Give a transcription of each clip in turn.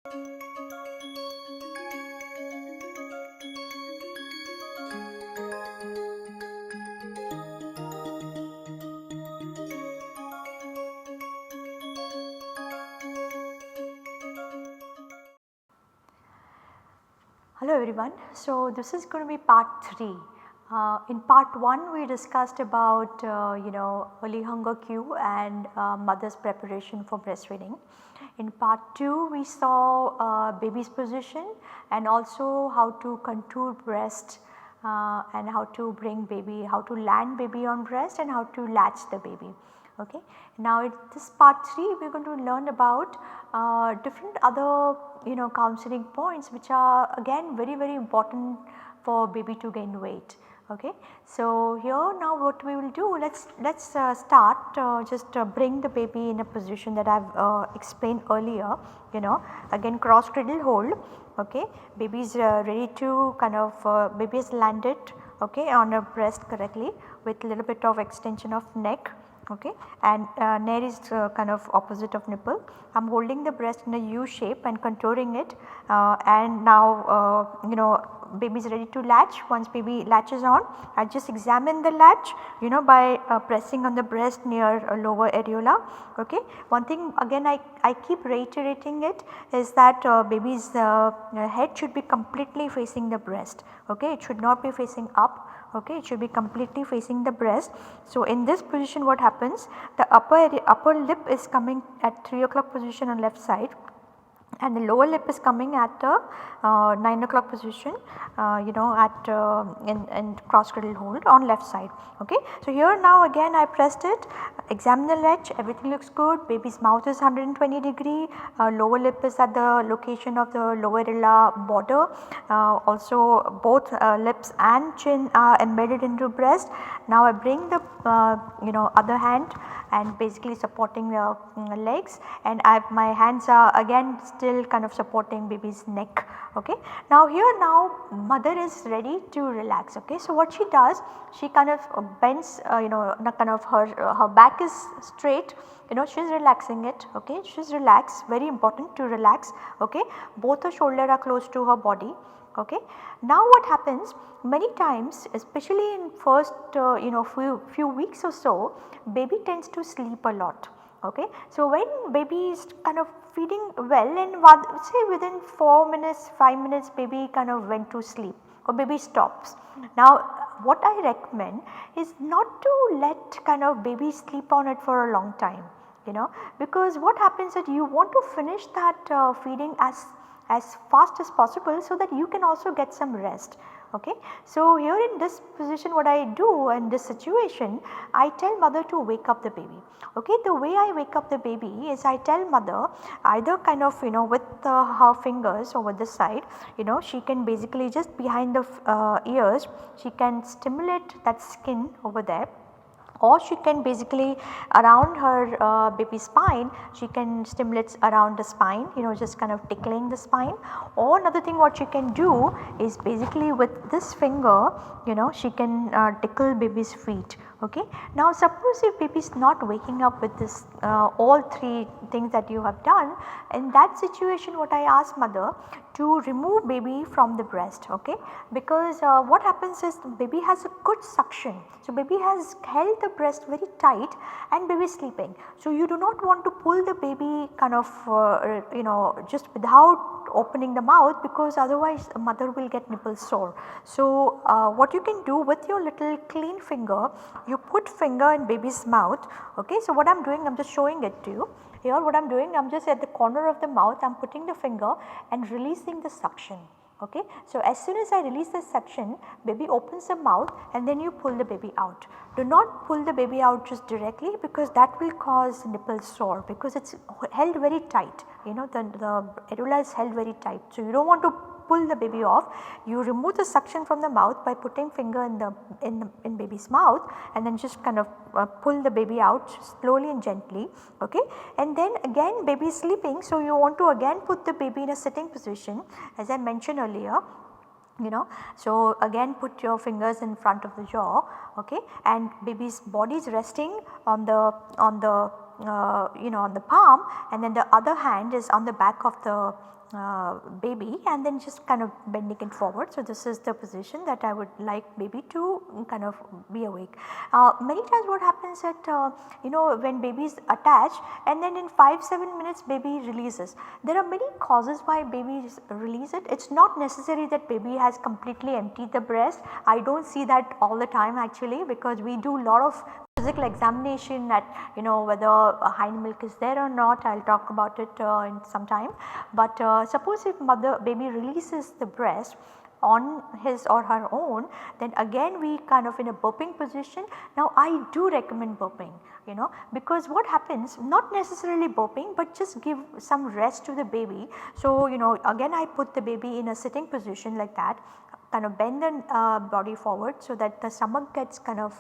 Hello everyone. So this is going to be part 3. In part 1 we discussed about early hunger cue and mother's preparation for breastfeeding. In part 2 we saw baby's position and also how to contour breast and how to bring baby, how to land baby on breast and how to latch the baby. Okay. Now in this part 3 we are going to learn about different other counseling points which are again very important for baby to gain weight. Okay. So here now what we will do, let's start just bring the baby in a position that I have explained earlier, again cross cradle hold. Okay. Baby is ready to kind of baby is landed, okay, on her breast correctly with little bit of extension of neck. Okay, and nair is kind of opposite of nipple. I am holding the breast in a U shape and contouring it and now baby is ready to latch. Once baby latches on, I just examine the latch by pressing on the breast near lower areola. Okay. One thing again I keep reiterating it is that baby's head should be completely facing the breast. Okay, it should not be facing up. Okay, it should be completely facing the breast. So in this position what happens, the upper lip is coming at 3 o'clock position on left side and the lower lip is coming at 9 o'clock position at in cross cradle hold on left side. Okay. So here now again I pressed it, examine the latch, everything looks good, baby's mouth is 120 degree, lower lip is at the location of the lower areola border, also both lips and chin are embedded into breast. Now I bring the other hand and basically supporting the legs and my hands are again still kind of supporting baby's neck. Okay. Now here now mother is ready to relax. Okay. So what she does, she kind of bends kind of her back is straight, she is relaxing it. Okay. She is relaxed, very important to relax. Okay. Both her shoulder are close to her body. Okay. Now what happens many times, especially in first few weeks or so, baby tends to sleep a lot. Okay. So when baby is kind of feeding well and say within 4 minutes 5 minutes baby kind of went to sleep or baby stops. Now what I recommend is not to let kind of baby sleep on it for a long time, because what happens that you want to finish that feeding as fast as possible so that you can also get some rest. Okay. So here in this position what I do in this situation, I tell mother to wake up the baby. Okay. The way I wake up the baby is I tell mother either kind of with her fingers over this side, she can basically just behind the ears, she can stimulate that skin over there, or she can basically around her baby spine, she can stimulate around the spine, just kind of tickling the spine. Or another thing what she can do is basically with this finger, she can tickle baby's feet. Okay. Now suppose if baby is not waking up with this all 3 things that you have done, in that situation what I ask mother to remove baby from the breast. Okay. Because what happens is baby has a good suction. So baby has held the breast very tight and baby is sleeping. So you do not want to pull the baby kind of just without opening the mouth, because otherwise mother will get nipple sore. So what you can do with your little clean finger, you put finger in baby's mouth. Okay. So what I am doing, I am just showing it to you. Here what I am doing, I am just at the corner of the mouth, I am putting the finger and releasing the suction. Okay. So as soon as I release the suction, baby opens the mouth and then you pull the baby out. Do not pull the baby out just directly, because that will cause nipple sore, because it is held very tight, the areola is held very tight. So you do not want to pull the baby off. You remove the suction from the mouth by putting finger in baby's mouth and then just kind of pull the baby out slowly and gently. Okay. And then again baby is sleeping, so you want to again put the baby in a sitting position as I mentioned earlier. So again put your fingers in front of the jaw. Okay. And baby's body is resting on the on the palm, and then the other hand is on the back of the baby, and then just kind of bending it forward. So, this is the position that I would like baby to kind of be awake. Many times what happens that when baby is attached and then in 5-7 minutes baby releases. There are many causes why babies release it. It is not necessary that baby has completely emptied the breast. I do not see that all the time actually, because we do lot of physical examination at whether a hind milk is there or not. I will talk about it in some time. But suppose if baby releases the breast on his or her own, then again we kind of in a burping position. Now I do recommend burping, because what happens, not necessarily burping, but just give some rest to the baby. So again I put the baby in a sitting position like that, kind of bend the body forward so that the stomach gets kind of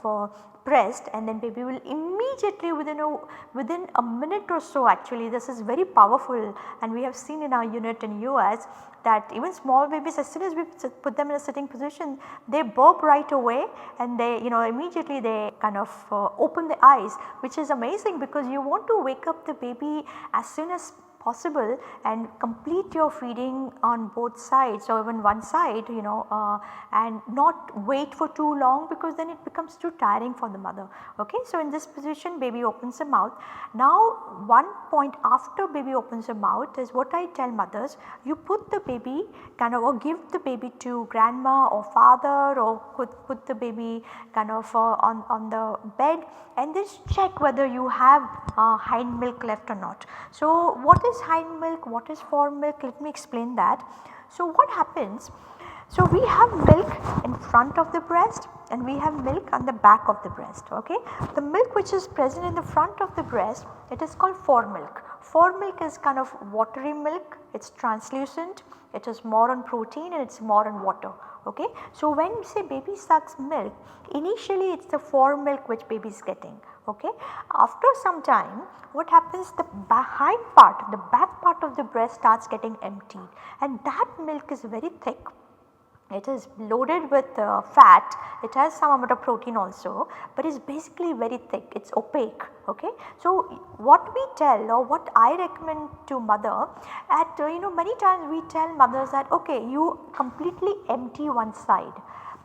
pressed, and then baby will immediately within a minute or so, actually this is very powerful, and we have seen in our unit in US that even small babies, as soon as we put them in a sitting position, they burp right away, and they immediately they kind of open the eyes, which is amazing, because you want to wake up the baby as soon as possible and complete your feeding on both sides or even one side, and not wait for too long, because then it becomes too tiring for the mother. Okay. So, in this position baby opens the mouth. Now one point after baby opens the mouth is what I tell mothers, you put the baby kind of, or give the baby to grandma or father, or put the baby kind of on the bed, and just check whether you have hind milk left or not. So, what is hind milk, what is fore milk, let me explain that. So, what happens, so we have milk in front of the breast and we have milk on the back of the breast. Okay. The milk which is present in the front of the breast, it is called fore milk. Fore milk is kind of watery milk, it is translucent, it is more on protein and it is more on water. Okay. So, when say baby sucks milk, initially it is the fore milk which baby is getting. Okay. After some time what happens, the hind part, the back part of the breast starts getting emptied, and that milk is very thick. It is loaded with fat, it has some amount of protein also, but it is basically very thick, it is opaque. Okay. So, what we tell, or what I recommend to mother, at many times we tell mothers that okay, you completely empty one side.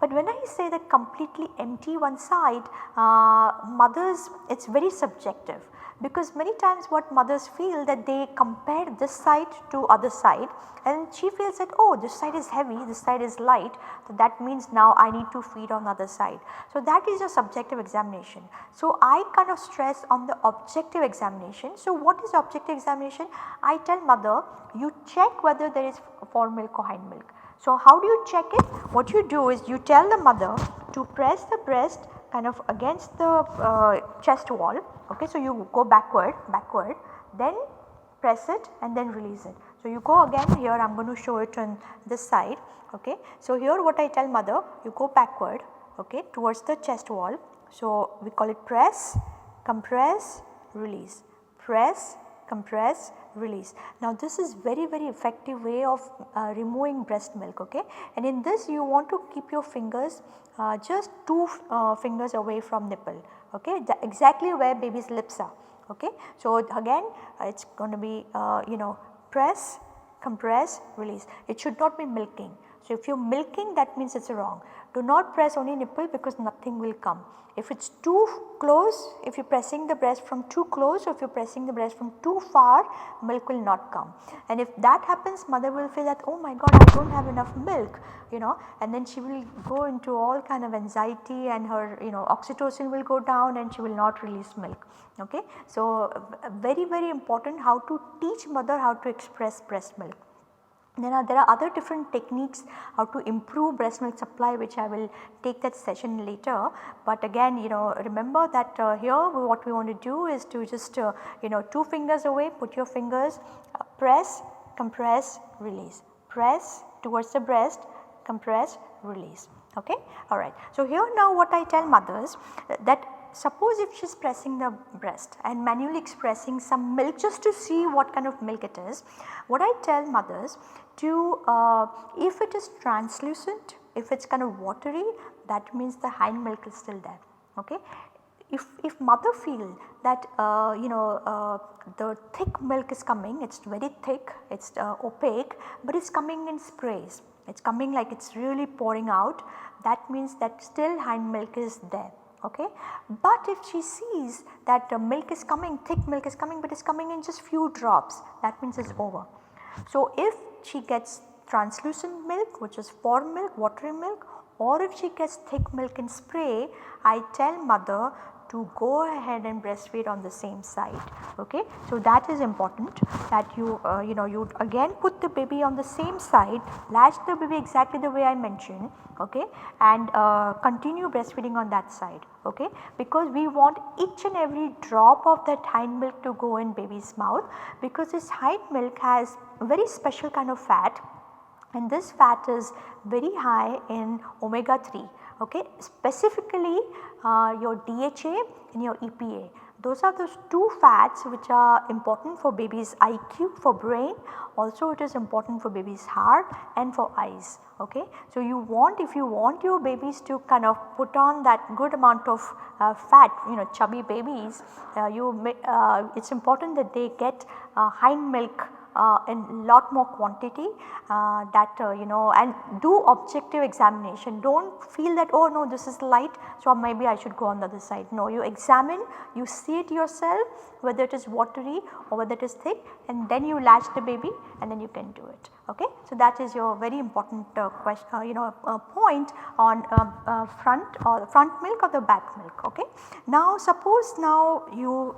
But when I say that completely empty one side, mothers, it is very subjective, because many times what mothers feel that they compare this side to other side, and she feels that oh, this side is heavy, this side is light, so that means now I need to feed on the other side. So, that is a subjective examination. So, I kind of stress on the objective examination. So, what is objective examination? I tell mother, you check whether there is fore milk or hind milk. So, how do you check it? What you do is you tell the mother to press the breast kind of against the chest wall. Okay. So, you go backward, then press it and then release it. So, you go again here, I am going to show it on this side. Okay. So, here what I tell mother, you go backward, okay, towards the chest wall. So, we call it press, compress, release, press, compress, release. Now, this is very effective way of removing breast milk. Okay. And in this you want to keep your fingers just 2 fingers away from nipple. Okay. Exactly where baby's lips are. Okay. So, again it is going to be press, compress, release. It should not be milking. So, if you are milking, that means it is wrong. Do not press only nipple, because nothing will come. If it is too close, if you are pressing the breast from too close, or if you are pressing the breast from too far, milk will not come. And if that happens, mother will feel that oh my god, I do not have enough milk, and then she will go into all kind of anxiety, and her oxytocin will go down and she will not release milk. Okay. So, very important how to teach mother how to express breast milk. Then there are other different techniques how to improve breast milk supply, which I will take that session later. But again remember that here what we want to do is to just 2 fingers away, put your fingers, press, compress, release, press towards the breast, compress, release. Okay. Alright. So, here now what I tell mothers, that suppose if she is pressing the breast and manually expressing some milk just to see what kind of milk it is, what I tell mothers to if it is translucent, if it is kind of watery, that means the hind milk is still there. Okay. if mother feel that the thick milk is coming, it is very thick, it is opaque, but it is coming in sprays, it is coming like it is really pouring out, that means that still hind milk is there. Okay. But if she sees that milk is coming, thick milk is coming, but it is coming in just few drops, that means it is over. So if she gets translucent milk, which is fore milk, watery milk, or if she gets thick milk in spray, I tell mother to go ahead and breastfeed on the same side. Okay. So that is important, that you you again put the baby on the same side, latch the baby exactly the way I mentioned, okay, and continue breastfeeding on that side. Okay, because we want each and every drop of that hind milk to go in baby's mouth, because this hind milk has a very special kind of fat, and this fat is very high in omega 3, okay, specifically your DHA and your EPA. Those are those two fats which are important for baby's IQ, for brain, also it is important for baby's heart and for eyes. Okay. So, you want, if you want your babies to kind of put on that good amount of fat, chubby babies, it is important that they get hind milk in lot more quantity, and do objective examination. Do not feel that, oh no, this is light, so maybe I should go on the other side. No, you examine, you see it yourself whether it is watery or whether it is thick, and then you latch the baby and then you can do it. Okay. So, that is your very important point on front milk or the back milk. Okay. Now, suppose now you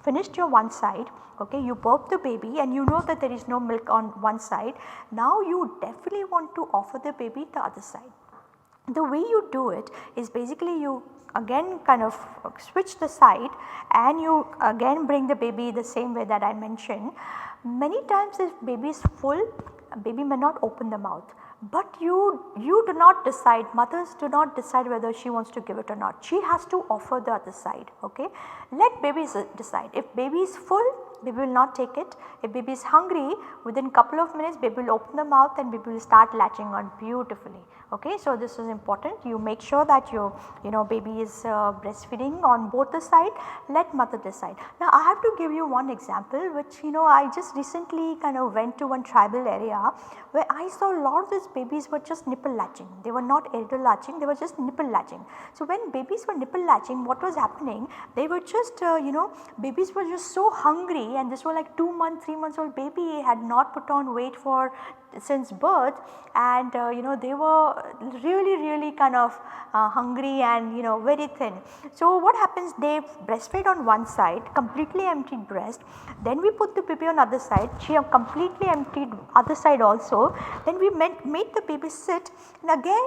finished your one side, okay, you burp the baby and you know that there is no milk on one side. Now, you definitely want to offer the baby the other side. The way you do it is basically you again kind of switch the side and you again bring the baby the same way that I mentioned. Many times if baby is full, baby may not open the mouth, but you do not decide, mothers do not decide whether she wants to give it or not. She has to offer the other side. Okay. Let babies decide. If baby is full, baby will not take it. If baby is hungry, within couple of minutes baby will open the mouth and baby will start latching on beautifully. Okay. So, this is important, you make sure that your baby is breastfeeding on both the side, let mother decide. Now, I have to give you one example which I just recently kind of went to one tribal area where I saw a lot of these babies were just nipple latching, they were not elder latching, they were just nipple latching. So, when babies were nipple latching, what was happening, they were just babies were just so hungry, and this was like 2 months 3 months old baby, had not put on weight for since birth, and they were really kind of hungry and very thin. So, what happens, they breastfed on one side, completely emptied breast, then we put the baby on other side, she have completely emptied other side also, then we made the baby sit, and again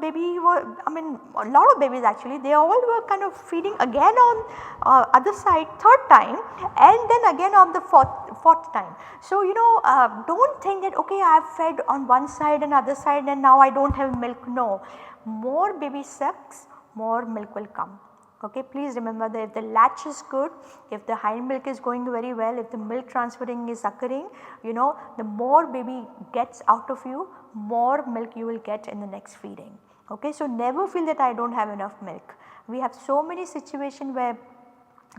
baby were, a lot of babies actually, they all were kind of feeding again on other side third time, and then again on the fourth time. So, do not think that okay, I have fed on one side and other side and now I do not have milk. No, more baby sucks, more milk will come. Okay, please remember that if the latch is good, if the hind milk is going very well, if the milk transferring is occurring, the more baby gets out of you, more milk you will get in the next feeding. Okay, so never feel that I do not have enough milk. We have so many situations where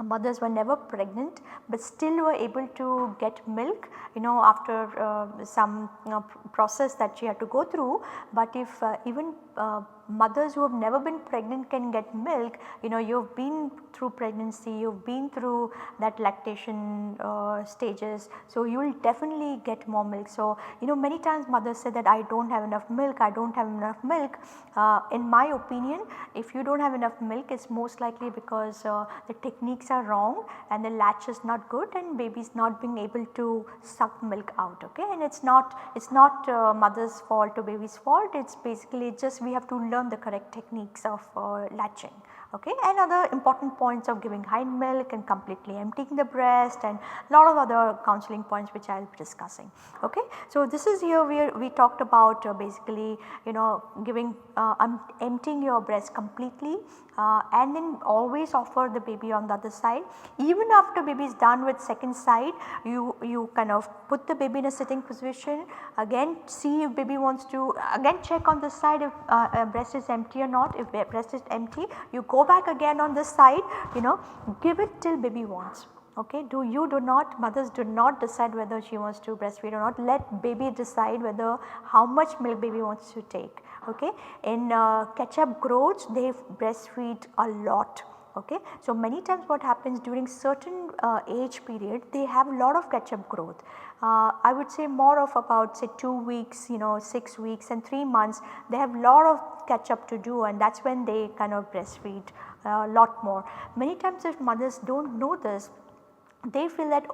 mothers were never pregnant, but still were able to get milk after some process that she had to go through. But if even mothers who have never been pregnant can get milk, you have been through pregnancy, you have been through that lactation stages, so you will definitely get more milk. So, many times mothers say that I do not have enough milk, I do not have enough milk. In my opinion, if you do not have enough milk, it is most likely because the techniques are wrong and the latch is not good and baby is not being able to suck milk out. Okay, and it is not mother's fault or baby's fault, it is basically just we have to learn the correct techniques of latching. Okay, and other important points of giving hind milk and completely emptying the breast and lot of other counseling points which I will be discussing. Okay, so this is here where we talked about basically giving emptying your breast completely and then always offer the baby on the other side. Even after baby is done with second side, you kind of put the baby in a sitting position, again see if baby wants to, again check on the side if breast is empty or not. If breast is empty, you go go back again on this side, give it till baby wants. Okay, mothers do not decide whether she wants to breastfeed or not. Let baby decide whether how much milk baby wants to take. Okay, in catch-up growths they breastfeed a lot. Okay, so many times what happens during certain age period, they have a lot of catch-up growth. I would say more of about say 2 weeks, 6 weeks and 3 months, they have lot of catch up to do, and that is when they kind of breastfeed a lot more. Many times if mothers do not know this, they feel that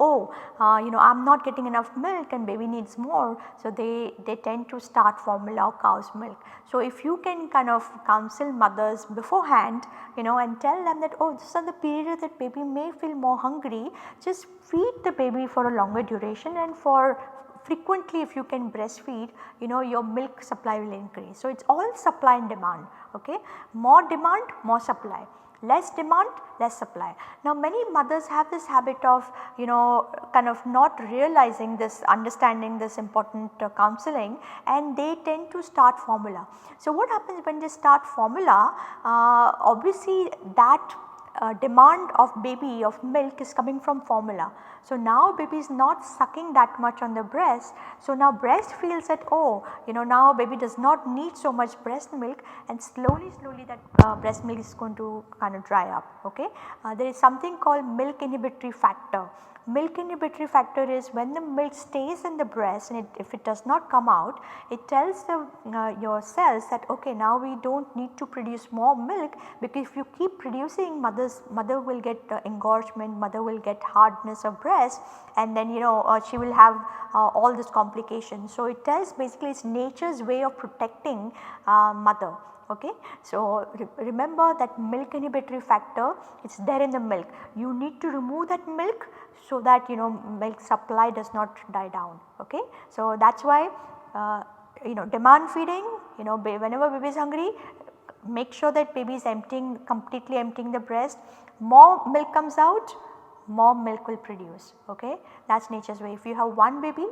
I am not getting enough milk and baby needs more. So, they tend to start formula or cow's milk. So, if you can kind of counsel mothers beforehand, and tell them that this is the period that baby may feel more hungry, just feed the baby for a longer duration, and for frequently if you can breastfeed, your milk supply will increase. So, it is all supply and demand. Okay, more demand, more supply. Less demand, less supply. Now many mothers have this habit of kind of not realizing this, understanding this important counseling, and they tend to start formula. So what happens when they start formula, obviously that demand of baby of milk is coming from formula. So now baby is not sucking that much on the breast. So now breast feels that now baby does not need so much breast milk, and slowly that breast milk is going to kind of dry up. Okay, there is something called milk inhibitory factor. Milk inhibitory factor is when the milk stays in the breast and if it does not come out, it tells your cells that okay, now we do not need to produce more milk, because if you keep producing, mother will get engorgement, mother will get hardness of breast, and then she will have all these complications. So it tells basically it is nature's way of protecting mother. Okay. So remember that milk inhibitory factor, it is there in the milk. You need to remove that milk so that milk supply does not die down. Okay. So that is why demand feeding, whenever baby is hungry, make sure that baby is completely emptying the breast. More milk comes out, more milk will produce. Okay. That is nature's way. If you have one baby,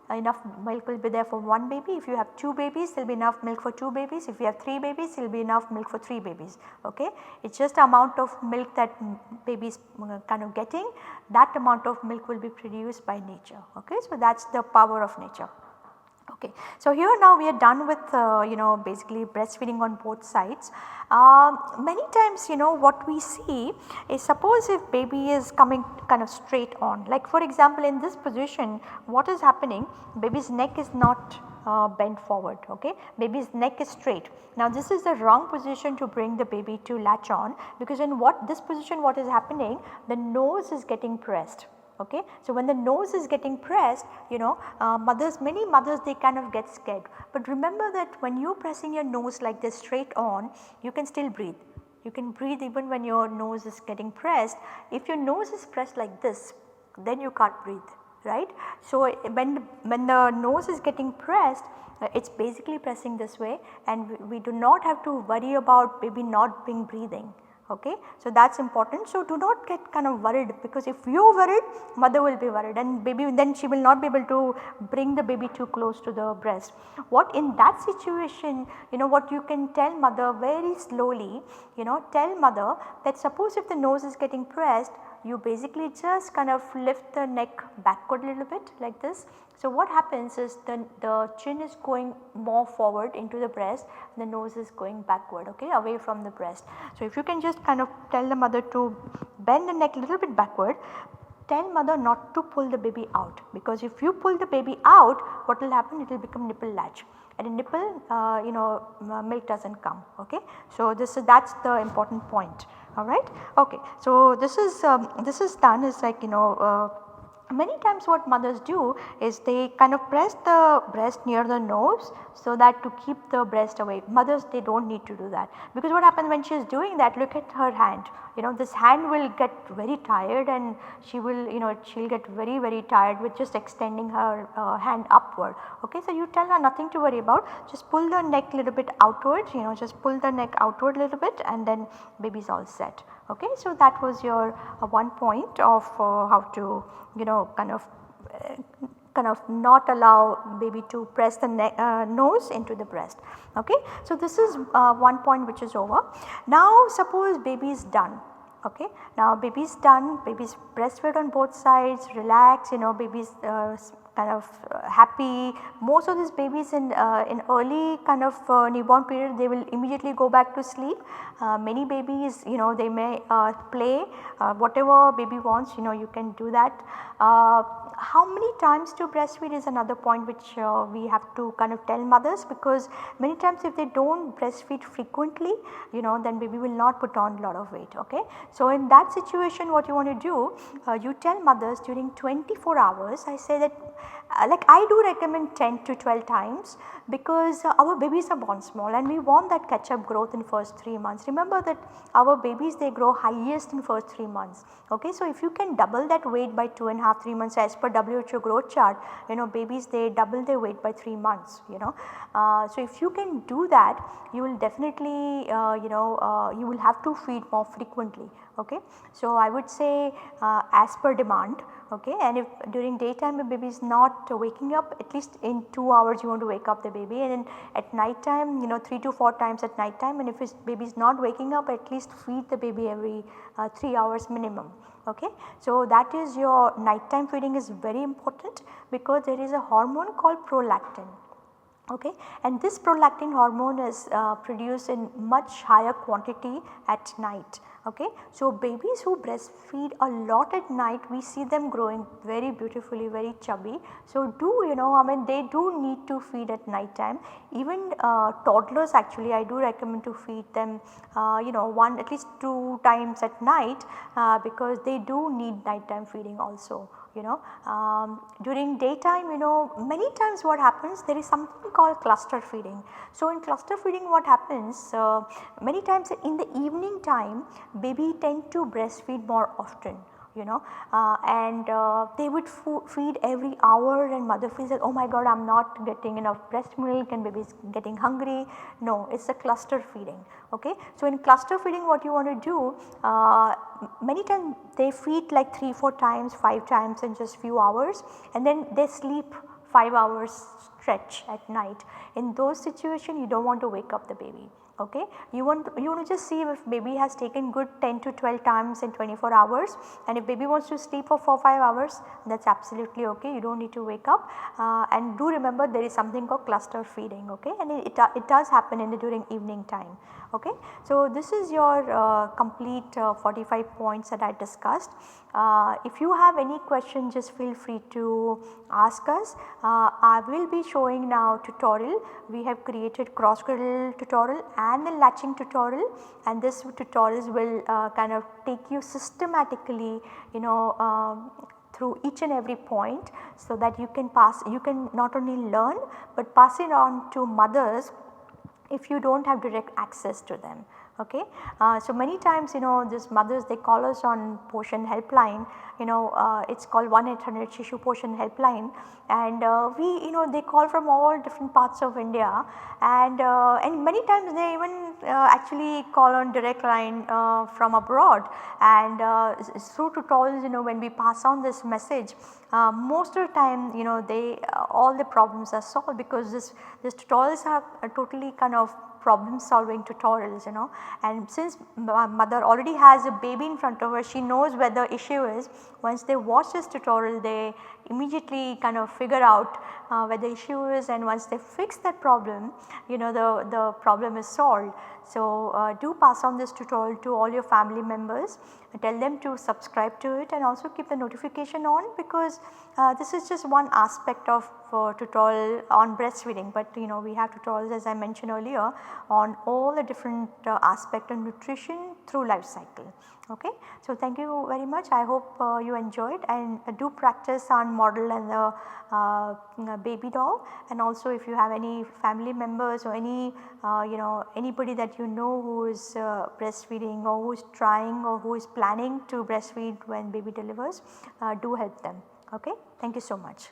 enough milk will be there for one baby. If you have 2 babies, there will be enough milk for 2 babies. If you have 3 babies, there will be enough milk for 3 babies. Okay. It is just the amount of milk that baby is kind of getting, that amount of milk will be produced by nature. Okay. So that is the power of nature. Okay. So here now we are done with basically breastfeeding on both sides. Many times what we see is, suppose if baby is coming kind of straight on, like for example in this position what is happening, baby's neck is not bent forward. Okay. Baby's neck is straight. Now this is the wrong position to bring the baby to latch on, because in this position what is happening, the nose is getting pressed. Okay. So when the nose is getting pressed, many mothers they kind of get scared, but remember that when you are pressing your nose like this straight on, you can still breathe. You can breathe even when your nose is getting pressed. If your nose is pressed like this, then you can't breathe, right. So when the nose is getting pressed, it is basically pressing this way, and we do not have to worry about baby not being breathing. Okay. So that is important. So do not get kind of worried, because if you are worried, mother will be worried, and baby then she will not be able to bring the baby too close to the breast. What in that situation, what you can tell mother very slowly, tell mother that suppose if the nose is getting pressed, you basically just kind of lift the neck backward a little bit like this. So what happens is the chin is going more forward into the breast, the nose is going backward, okay, away from the breast. So if you can just kind of tell the mother to bend the neck a little bit backward, tell mother not to pull the baby out, because if you pull the baby out, what will happen, it will become nipple latch. At a nipple, milk does not come. Okay. So that is the important point. Alright. Okay. So this is done is like many times what mothers do is they kind of press the breast near the nose, so that to keep the breast away. Mothers, they do not need to do that, because what happens when she is doing that, look at her hand, this hand will get very tired, and she will she will get very tired with just extending her hand upward. Okay. So you tell her nothing to worry about, just pull the neck a little bit outwards, just pull the neck outward a little bit, and then baby is all set. Okay. So that was your one point of how to kind of kind of not allow baby to press the nose into the breast. Okay. So, this is one point which is over. Now, suppose baby is done. Okay. Now, baby is done, baby is breastfed on both sides, relax, baby is kind of happy. Most of these babies in early kind of newborn period, they will immediately go back to sleep. Many babies, they may play whatever baby wants, you can do that. How many times to breastfeed is another point which we have to kind of tell mothers, because many times if they do not breastfeed frequently, then baby will not put on a lot of weight. Okay. So, in that situation what you want to do, you tell mothers during 24 hours, I say that like I do recommend 10 to 12 times, because our babies are born small and we want that catch up growth in first 3 months. Remember that our babies, they grow highest in first 3 months. Okay. So, if you can double that weight by 2.5 3 months as per WHO growth chart, babies, they double their weight by 3 months. So, if you can do that, you will definitely you will have to feed more frequently. Okay. So, I would say as per demand. Okay. And if during daytime the baby is not waking up, at least in 2 hours you want to wake up the baby, and then at night time 3 to 4 times at night time, and if his baby is not waking up, at least feed the baby every 3 hours minimum. Okay. So, that is your nighttime feeding is very important, because there is a hormone called prolactin. Okay. And this prolactin hormone is produced in much higher quantity at night. Okay. So, babies who breastfeed a lot at night, we see them growing very beautifully, very chubby. So, I mean they do need to feed at night time. Even toddlers, actually I do recommend to feed them one at least 2 times at night, because they do need nighttime feeding also. During daytime, many times what happens, there is something called cluster feeding. So, in cluster feeding what happens, many times in the evening time, baby tend to breastfeed more often. And they would feed every hour, and mother feels that, oh my god, I am not getting enough breast milk and baby is getting hungry. No, it is a cluster feeding. Okay. So, in cluster feeding what you want to do, many times they feed like 3-4 times, 5 times in just few hours, and then they sleep 5 hours stretch at night. In those situations you do not want to wake up the baby. Okay. You want to just see if baby has taken good 10 to 12 times in 24 hours, and if baby wants to sleep for 4-5 hours, that is absolutely okay, you do not need to wake up. And do remember there is something called cluster feeding. Okay. And it does happen during evening time. Okay. So, this is your complete 45 points that I discussed. If you have any question, just feel free to ask us. I will be showing now tutorial. We have created cross cradle tutorial and the latching tutorial, and this tutorials will kind of take you systematically through each and every point, so that you can not only learn, but pass it on to mothers if you do not have direct access to them. Okay. So, many times these mothers, they call us on Poshan helpline, it is called 1-800 Shishu Poshan helpline, and we they call from all different parts of India, and many times they even actually call on direct line from abroad, and through tutorials when we pass on this message, most of the time they all the problems are solved, because this tutorials are totally kind of problem solving tutorials, and since mother already has a baby in front of her, she knows where the issue is. Once they watch this tutorial, they immediately kind of figure out where the issue is, and once they fix that problem, the problem is solved. So, do pass on this tutorial to all your family members, tell them to subscribe to it, and also keep the notification on, because this is just one aspect of tutorial on breastfeeding, but we have tutorials, as I mentioned earlier, on all the different aspect of nutrition through life cycle. Okay. So, thank you very much. I hope you enjoyed, and do practice on model and the baby doll, and also if you have any family members or any anybody that who is breastfeeding, or who is trying, or who is planning to breastfeed when baby delivers, do help them. Okay. Thank you so much.